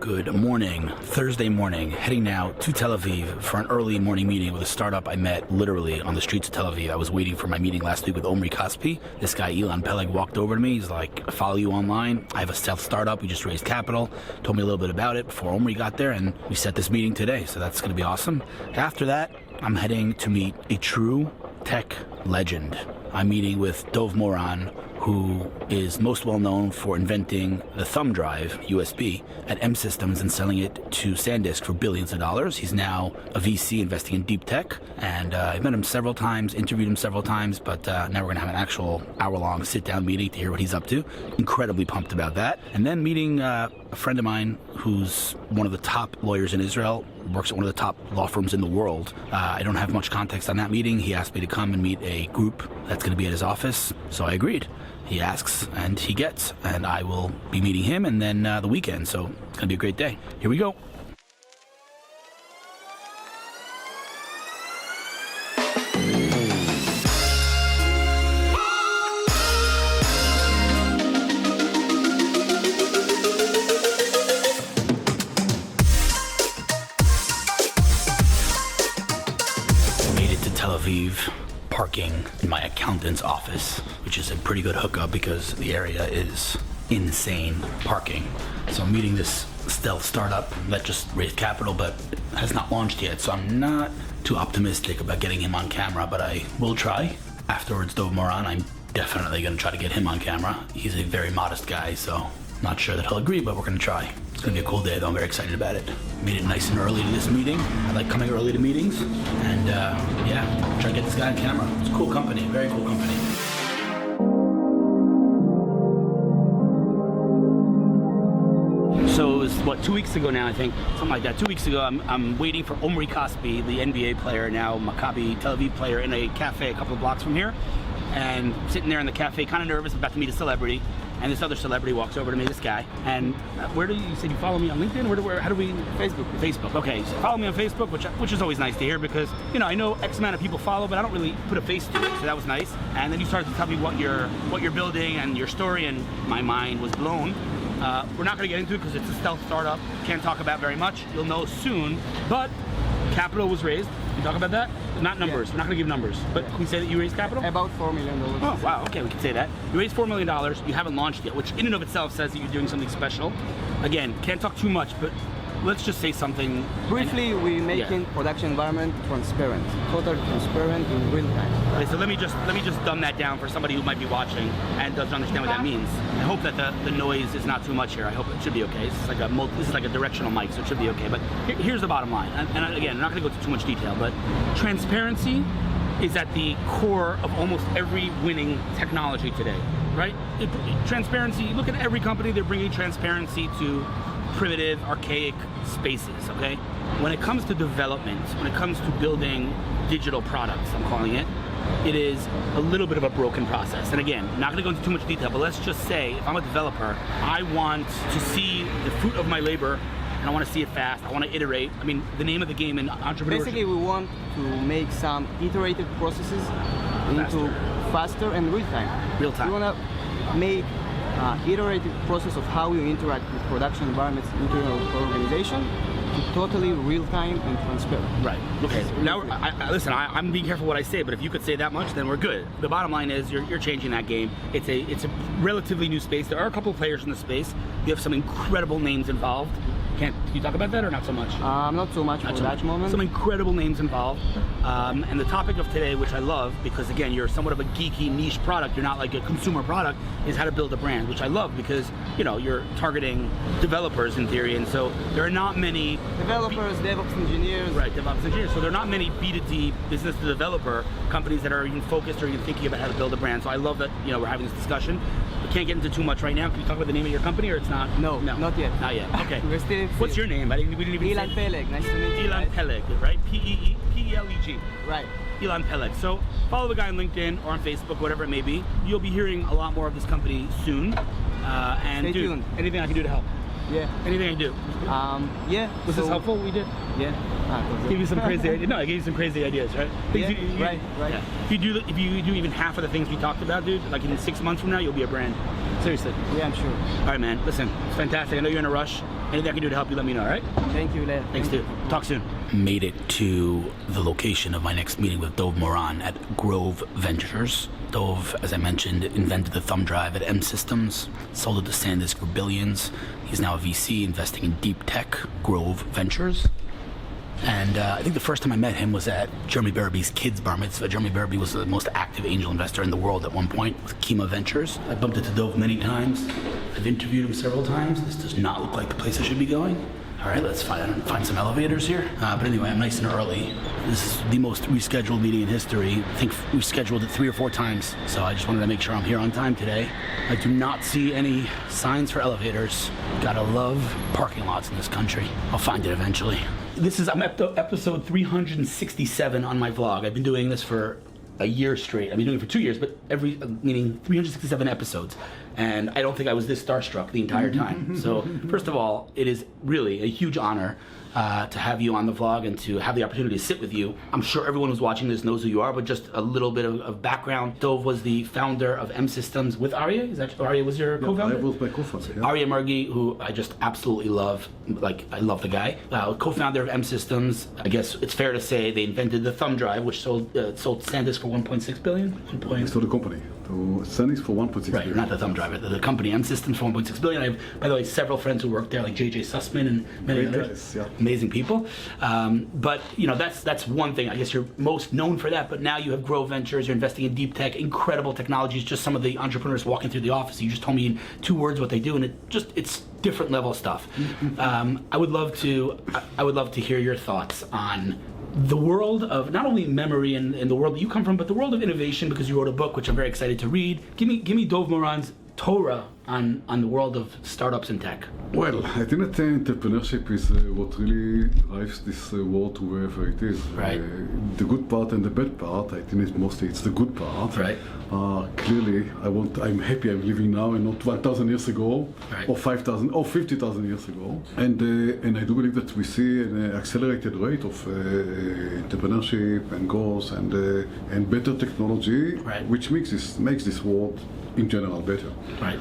Good morning, Thursday morning, heading now to Tel Aviv for an early morning meeting with a startup I met literally on the streets of Tel Aviv. I was waiting for my meeting last week with Omri Kaspi. This guy, Ilan Peleg, walked over to me. He's like, I follow you online. I have a stealth startup. We just raised capital. Told me a little bit about it before Omri got there, and we set this meeting today, so that's going to be awesome. After that, I'm heading to meet a true tech legend. I'm meeting with Dov Moran, who is most well known for inventing the thumb drive, USB, at M Systems and selling it to Sandisk for billions of dollars. He's now a VC investing in deep tech, and I've met him several times, interviewed him several times, but now we're going to have an actual hour-long sit-down meeting to hear what he's up to. Incredibly pumped about that. And then meeting a friend of mine who's one of the top lawyers in Israel, works at one of the top law firms in the world. I don't have much context on that meeting. He asked me to come and meet a group that's going to be at his office, so I agreed. He asks and he gets, and I will be meeting him and then the weekend, so it's going to be a great day. Here we go. Made it to Tel Aviv. Parking in my accountant's office, which is a pretty good hookup because the area is insane parking. So I'm meeting this stealth startup that just raised capital but has not launched yet, so I'm not too optimistic about getting him on camera, but I will try. Afterwards, Dov Moran, I'm definitely going to try to get him on camera. He's a very modest guy, so not sure that he'll agree, but we're going to try. It's going to be a cool day, though. I'm very excited about it. Made it nice and early to this meeting. I like coming early to meetings. And, yeah, try to get this guy on camera. It's a cool company, very cool company. So it was, 2 weeks ago now, I think, something like that. 2 weeks ago, I'm waiting for Omri Kaspi, the NBA player, now Maccabi Tel Aviv player, in a cafe a couple of blocks from here. And sitting there in the cafe, kind of nervous, about to meet a celebrity. And this other celebrity walks over to me, this guy. And where do you say you follow me on LinkedIn? How do we? Facebook. Facebook. Okay, so follow me on Facebook, which is always nice to hear because I know X amount of people follow, but I don't really put a face to it. So that was nice. And then you started to tell me what you're building and your story, and my mind was blown. We're not going to get into it because it's a stealth startup. Can't talk about very much. You'll know soon. But capital was raised. Can you talk about that? Not numbers. Yeah. We're not going to give numbers. But can we say that you raised capital? About $4 million. Oh, wow. Okay, we can say that. You raised $4 million. You haven't launched yet, which in and of itself says that you're doing something special. Again, can't talk too much, but let's just say something. Briefly, we're making production environment transparent, totally transparent in real time. Okay, so let me just dumb that down for somebody who might be watching and doesn't understand what that means. I hope that the noise is not too much here. I hope it should be okay. This is like a directional mic, so it should be okay. But here's the bottom line. And again, I'm not going to go into too much detail, but transparency is at the core of almost every winning technology today, right? Transparency. Look at every company; they're bringing transparency to primitive, archaic spaces, okay? When it comes to development, when it comes to building digital products, I'm calling it, it is a little bit of a broken process. And again, I'm not gonna go into too much detail, but let's just say, if I'm a developer, I want to see the fruit of my labor, and I want to see it fast, I want to iterate. I mean, the name of the game in entrepreneurship. Basically, we want to make some iterative processes into faster and real time. Real time. We want to make iterative process of how you interact with production environments into your organization to totally real-time and transparent. Right. Okay. Now, listen, I'm being careful what I say, but if you could say that much, then we're good. The bottom line is you're changing that game. It's a relatively new space. There are a couple of players in the space. You have some incredible names involved. Can you talk about that or not so much? Not so much for that moment. Some incredible names involved. And the topic of today, which I love, because again, you're somewhat of a geeky niche product, you're not like a consumer product, is how to build a brand, which I love because, you're targeting developers in theory, and so there are not many developers, DevOps engineers. Right, DevOps engineers. So there are not many B2D, business to developer companies that are even focused or even thinking about how to build a brand. So I love that, we're having this discussion. We can't get into too much right now. Can you talk about the name of your company, or it's not? No, not yet. Not yet. Okay. We're still. What's your name? We didn't even Ilan Peleg. Nice to meet you. Ilan Peleg, right? P-E-L-E-G. Right. Ilan Peleg. So follow the guy on LinkedIn or on Facebook, whatever it may be. You'll be hearing a lot more of this company soon. And Stay tuned. Anything I can do to help? Yeah. Anything I do? Yeah. Was this helpful? We did? Yeah. Give you some crazy ideas. No, I gave you some crazy ideas, right? Yeah, right. Yeah. If you do even half of the things we talked about, dude, like in 6 months from now, you'll be a brand. Seriously. Yeah, I'm sure. All right, man. Listen, it's fantastic. I know you're in a rush. Anything I can do to help you, let me know, all right? Thank you, Hillel. Thanks, dude. Talk soon. Made it to the location of my next meeting with Dov Moran at Grove Ventures. Dov, as I mentioned, invented the thumb drive at M Systems, sold it to Sandisk for billions. He's now a VC investing in deep tech, Grove Ventures. And I think the first time I met him was at Jeremy Barabee's kids' bar mitzvah. Jeremy Barabee was the most active angel investor in the world at one point with Kima Ventures. I bumped into Dov many times. I've interviewed him several times. This does not look like the place I should be going. All right, let's find some elevators here. But anyway, I'm nice and early. This is the most rescheduled meeting in history. I think we scheduled it 3 or 4 times. So I just wanted to make sure I'm here on time today. I do not see any signs for elevators. Gotta love parking lots in this country. I'll find it eventually. I'm at episode 367 on my vlog. I've been doing this for a year straight. I've been doing it for 2 years, but meaning 367 episodes. And I don't think I was this starstruck the entire time. So first of all, it is really a huge honor to have you on the vlog and to have the opportunity to sit with you. I'm sure everyone who's watching this knows who you are, but just a little bit of background. Dov was the founder of M Systems with Aryeh. Aryeh was your co-founder? I was my co-founder, yeah. Aryeh Mergi, who I just absolutely love. Like, I love the guy. Co-founder of M Systems. I guess it's fair to say they invented the thumb drive, which sold Sandisk for 1.6 billion. So the company. To Sandisk for 1.6 billion. Right, not the thumb drive. The company M Systems for 1.6 billion. I have, by the way, several friends who work there, like JJ Sussman and many others. Guys, yeah. Amazing people. But that's one thing. I guess you're most known for that. But now you have Grove Ventures. You're investing in deep tech, incredible technologies. Just some of the entrepreneurs walking through the office. You just told me in 2 words what they do, and it's different level stuff. I would love to hear your thoughts on the world of not only memory and the world that you come from, but the world of innovation, because you wrote a book which I'm very excited to read. Give me Dov Moran's Torah on the world of startups and tech. Well, I think that entrepreneurship is what really drives this world to wherever it is. Right. The good part and the bad part, I think it's the good part. Right. Clearly, I'm happy I'm living now and not 1,000 years ago, right, or 5,000 or 50,000 years ago. And I do believe that we see an accelerated rate of entrepreneurship and growth and better technology, right, which makes this world in general better. Right.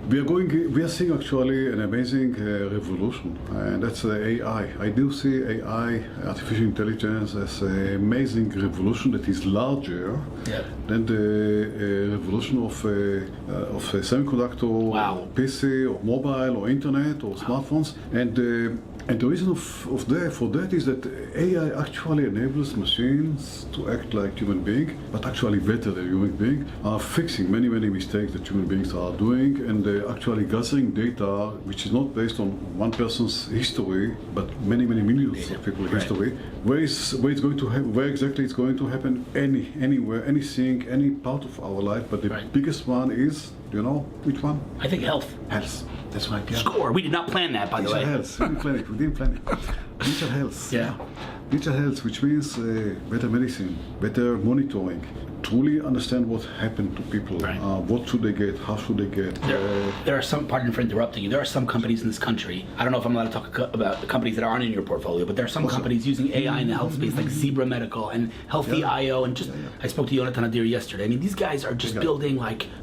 We are seeing actually an amazing revolution, and that's AI. I do see AI, artificial intelligence, as an amazing revolution that is larger than the revolution of semiconductor, wow, or PC, or mobile, or internet, or smartphones. And the reason for that is that AI actually enables machines to act like human beings, but actually better than human beings, are fixing many mistakes that human beings are doing, and actually gathering data which is not based on one person's history, but many millions of people's history. Where exactly it's going to happen? Anywhere, anything, any part of our life. But the biggest one is, do you know which one? I think health. Health. That's right. Yeah. Score. We did not plan that, by the way. Health. We didn't plan it. Digital health. Yeah. Digital health, which means better medicine, better monitoring. Truly understand what happened to people. Right. What should they get? How should they get? There are some, pardon for interrupting you, there are some companies in this country, I don't know if I'm allowed to talk about the companies that aren't in your portfolio, but there are some companies using AI in the health space, like Zebra Medical and Healthy.io, and I spoke to Yonatan Adir yesterday. I mean, these guys are just building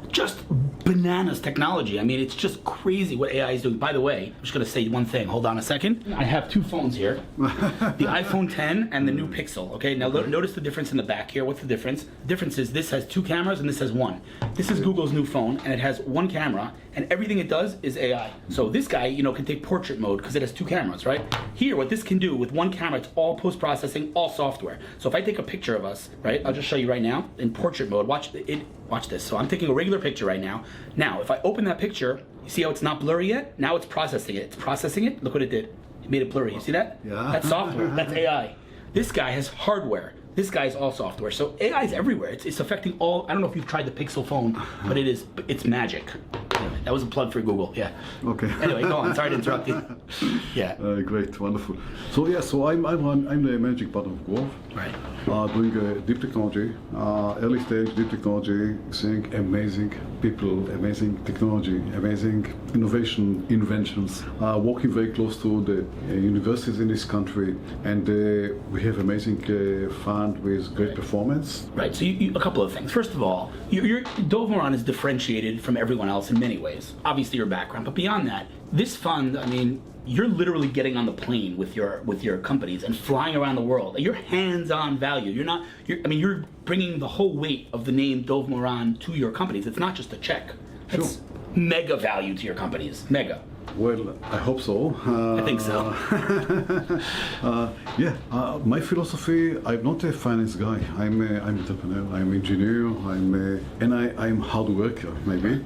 just bananas technology. I mean, it's just crazy what AI is doing. By the way, I'm just going to say one thing. Hold on a second. I have 2 phones here, the iPhone 10 and the new Pixel. Okay, now notice the difference in the back here. What's the difference? The difference is this has 2 cameras and this has 1. This is Google's new phone, and it has 1 camera, and everything it does is AI. So this guy, can take portrait mode because it has 2 cameras, right? Here, what this can do with 1 camera, it's all post-processing, all software. So if I take a picture of us, right, I'll just show you right now in portrait mode. Watch this. So I'm taking a regular picture right now. Now, if I open that picture, you see how it's not blurry yet? Now it's processing it. It's processing it. Look what it did. It made it blurry. You see that? Yeah. That's software. That's AI. This guy has hardware. This guy's all software. So AI is everywhere. It's affecting all. I don't know if you've tried the Pixel phone, but it's magic. That was a plug for Google. Yeah. Okay. Anyway, go on. Sorry to interrupt you. Yeah. Great, wonderful. So I'm the managing partner of Grove. Right. Doing deep technology, early stage deep technology, seeing amazing people, amazing technology, amazing innovation, inventions. Working very close to the universities in this country, and we have amazing fund with great performance. Right. So a couple of things. First of all, Dov Moran is differentiated from everyone else in many ways. Obviously your background, but beyond that, this fund, I mean, you're literally getting on the plane with your companies and flying around the world. You're hands-on value. You're bringing the whole weight of the name Dov Moran to your companies. It's not just a check. It's mega value to your companies. Mega. Well, I hope so. I think so. My philosophy, I'm not a finance guy. I'm entrepreneur, I'm engineer, I'm hard worker, maybe.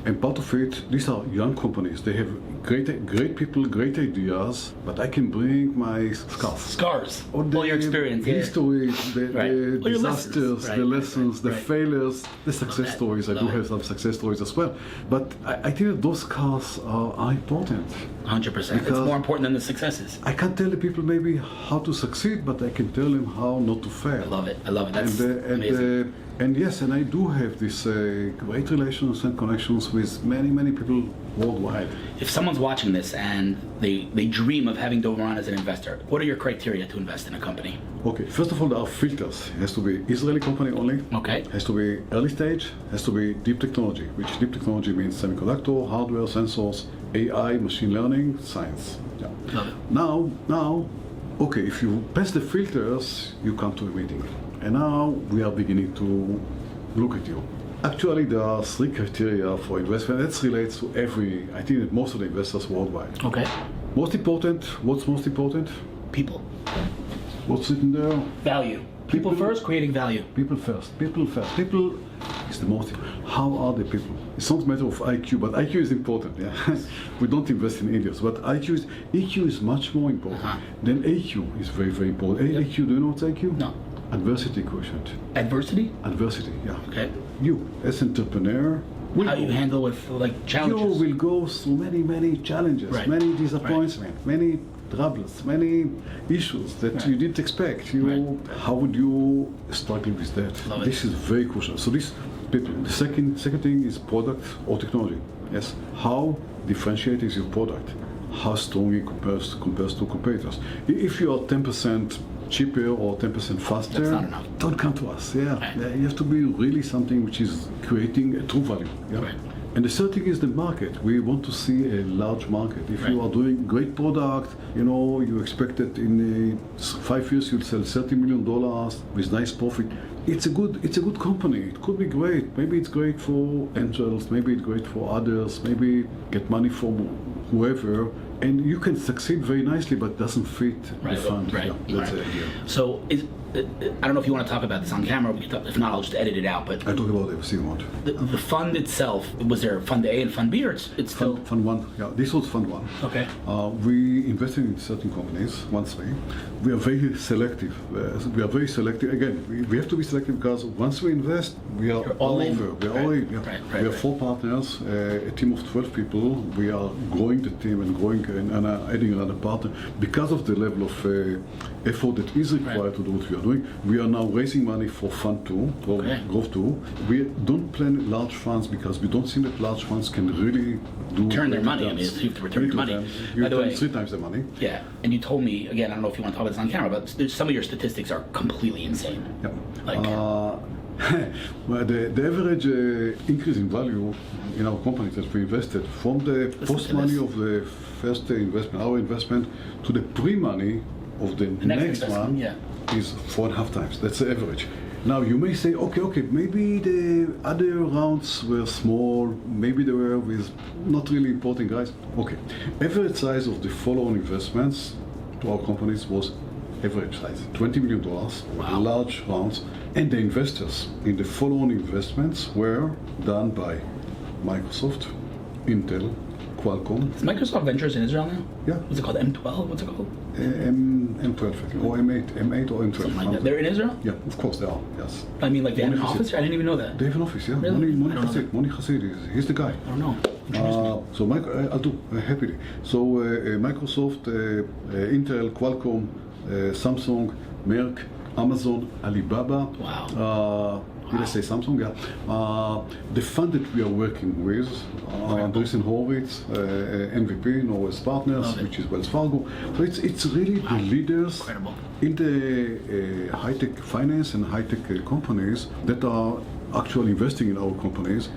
And part of it, these are young companies. They have great people, great ideas, but I can bring my scars. All your experience. History, the disasters, lessons, the lessons, the failures, the success stories. I do have some success stories as well. But I think that those scars are important. 100%. It's more important than the successes. I can't tell the people maybe how to succeed, but I can tell them how not to fail. I love it. That's amazing. And yes, and I do have this great relations and connections with many people worldwide. If someone's watching this and they dream of having Dov Moran as an investor, what are your criteria to invest in a company? Okay, first of all, there are filters. It has to be Israeli company only. Okay. It has to be early stage. It has to be deep technology, which deep technology means semiconductor, hardware, sensors, AI, machine learning, science. Yeah. Love it. Now, okay, if you pass the filters, you come to a meeting. And now we are beginning to look at you. Actually, there are 3 criteria for investment. That relates to I think that most of the investors worldwide. Okay. What's most important? People. What's written there? Value. People first, creating value. People first. People is the most. How are the people? It's not a matter of IQ, but IQ is important. Yeah, we don't invest in idiots, but EQ is much more important than AQ. Is very important. AQ. Do you know what's AQ? No. Adversity quotient. Adversity? Adversity, yeah. Okay. You, as entrepreneur, how you handle with challenges? You will go through many challenges, many disappointments, many troubles, many issues that you didn't expect. How would you struggle with that? This is very crucial. So this people. The second thing is product or technology. Yes. How differentiated is your product? How strong it compares to competitors? If you are 10% cheaper or 10% faster, that's not enough. Don't come to us. You have to be really something which is creating a true value. Yeah? Right. And the third thing is the market. We want to see a large market. If you are doing great product, you expect that in 5 years you'll sell $30 million with nice profit. It's a good company. It could be great. Maybe it's great for angels. Maybe it's great for others. Maybe get money from whoever. And you can succeed very nicely, but it doesn't fit the fund. Right. Yeah, that's it. Yeah. So I don't know if you want to talk about this on camera. If not, I'll just edit it out. But I talk about everything you want. The fund itself, was there Fund A and Fund B, or it's still Fund 1? Yeah, this was Fund 1. Okay. We invested in certain companies. 1-3. We are very selective. Again, we have to be selective because once we invest, we are all over. We are all in. Yeah. We have 4 partners, a team of 12 people. We are growing the team and adding another partner because of the level of effort that is required to do what we are doing. We are now raising money for Fund 2, or Growth 2. We don't plan large funds because we don't think that large funds can really return their money. I mean, you have to return your money. You return 3 times the money. Yeah, and you told me, again, I don't know if you want to talk about this on camera, but some of your statistics are completely insane. Yeah. Well, the average increase in value in our companies that we invested from the post-money of the first investment, our investment, to the pre-money of the next one is 4.5 times. That's the average. Now you may say, okay, maybe the other rounds were small, maybe they were with not really important guys. Okay, average size of the follow-on investments to our companies was average size, $20 million, large rounds, and the investors in the follow-on investments were done by Microsoft, Intel, Qualcomm. Is Microsoft Ventures in Israel now? Yeah. What's it called? M12? What's it called? M12, or M8 or M12. Something like that. They're in Israel? Yeah, of course they are, yes. I mean, like they have an office? I didn't even know that. They have an office, yeah. Really? Moni Hasid, he's the guy. I don't know. So I'll do, happily. So Microsoft, Intel, Qualcomm, Samsung, Merck, Amazon, Alibaba. Wow. Did I say Samsung? Yeah. The fund that we are working with, Andreessen Horowitz, MVP, Norway's Partners, which is Wells Fargo. So it's really the leaders in the high-tech finance and high-tech companies that are actually investing in our companies.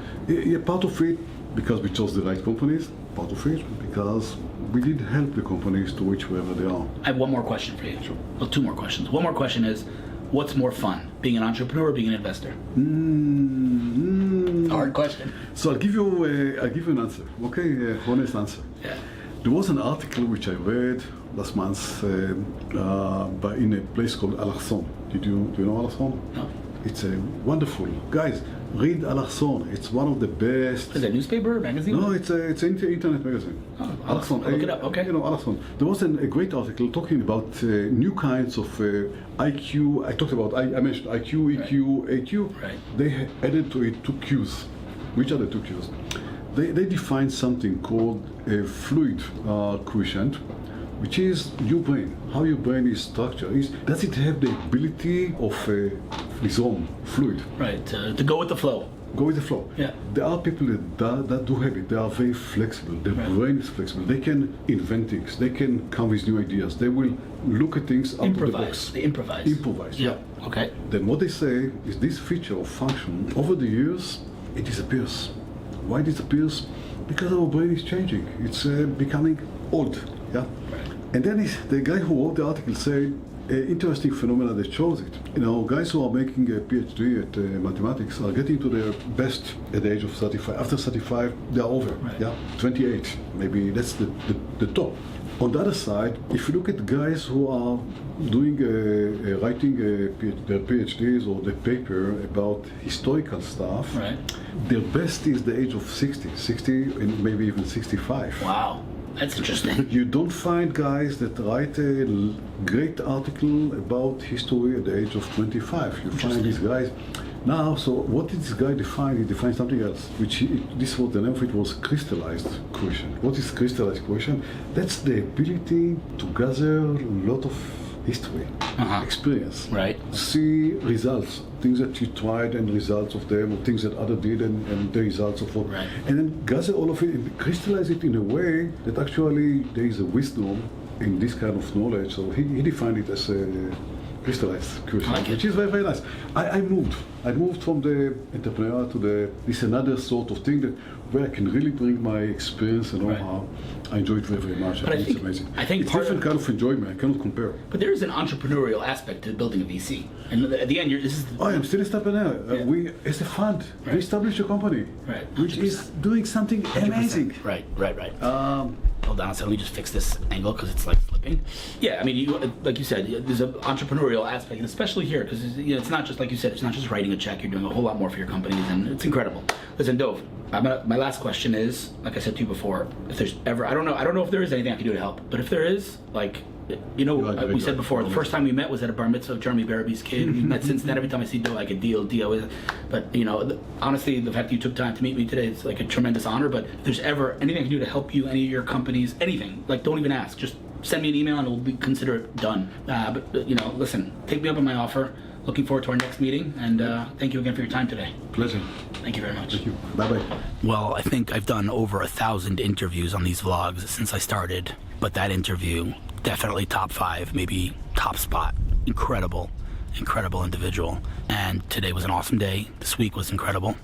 Part of it, because we chose the right companies, part of it, because we did help the companies to reach wherever they are. I have one more question for you. Sure. Well, two more questions. One more question is, what's more fun, being an entrepreneur or being an investor? Hard question. So I'll give you an answer, okay, honest answer. Yeah. There was an article which I read last month in a place called Alarson. Do you know Alarson? No. It's a wonderful, guys, read Alarson. It's one of the best. Is it a newspaper, magazine? No, it's an internet magazine. Oh, Alarson. I'll look it up, okay. You know, Alarson. There was a great article talking about new kinds of IQ. I mentioned IQ, EQ, AQ. Right. They added to it two Qs. Which are the two Qs? They defined something called a fluid quotient, which is your brain, how your brain is structured. Does it have the ability of lizom, fluid? Right, to go with the flow. Go with the flow. Yeah. There are people that do have it. They are very flexible. Their brain is flexible. They can invent things. They can come with new ideas. They will look at things out of the box. They improvise. Improvise, yeah. Okay. Then what they say is this feature or function, over the years, it disappears. Why it disappears? Because our brain is changing. It's becoming old. Yeah. And then the guy who wrote the article said, interesting phenomena that shows it. You know, guys who are making a PhD at mathematics are getting to their best at the age of 35. After 35, they are over. Right. Yeah, 28, maybe that's the top. On the other side, if you look at guys who are doing writing their PhDs or the paper about historical stuff, Right. their best is the age of 60 and maybe even 65. Wow, that's interesting. You don't find guys that write a great article about history at the age of 25. You find these guys now. So what did this guy define? He defined something else, this was the name of it was crystallized quotient. What is crystallized quotient? That's the ability to gather a lot of history, experience, Right. see results, things that you tried and results of them, or things that others did and the results of what, Right. and then gather all of it and crystallize it in a way that actually there is a wisdom in this kind of knowledge. So he defined it as a crystallized quotient, Like it. which is very, very nice. I moved from the entrepreneur to this another sort of thing where I can really bring my experience and know-how. I enjoy it very, very much. But I it's think- amazing. I think it's part different of- kind of enjoyment. I cannot compare. But there is an entrepreneurial aspect to building a VC. And at the end, this is... I am still a entrepreneur. Yeah. We, as a fund, Right. we establish a company, Right. which is doing something 100%. amazing. Right. Hold on, so let me just fix this angle because it's like slipping. Yeah, I mean, like you said, there's an entrepreneurial aspect, and especially here because it's not just like you said, it's not just writing a check. You're doing a whole lot more for your companies, and it's incredible. Listen, Dov, my last question is, like I said to you before, if there's ever, I don't know if there is anything I can do to help, but if there is, like, we said before, the first time we met was at a bar mitzvah of Jeremy Baraby's kid. We've met since then. Every time I see Dov, like a deal. But honestly, the fact that you took time to meet me today, it's like a tremendous honor. But if there's ever anything I can do to help you, any of your companies, anything, like don't even ask. Just send me an email and we'll consider it done. But listen, take me up on my offer. Looking forward to our next meeting, and thank you again for your time today. Pleasure. Thank you very much. Thank you. Bye-bye. Well, I think I've done over 1,000 interviews on these vlogs since I started, but that interview, definitely top 5, maybe top spot. Incredible individual. And today was an awesome day. This week was incredible.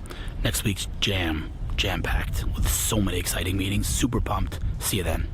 Next week's jam-packed with so many exciting meetings. Super pumped. See you then.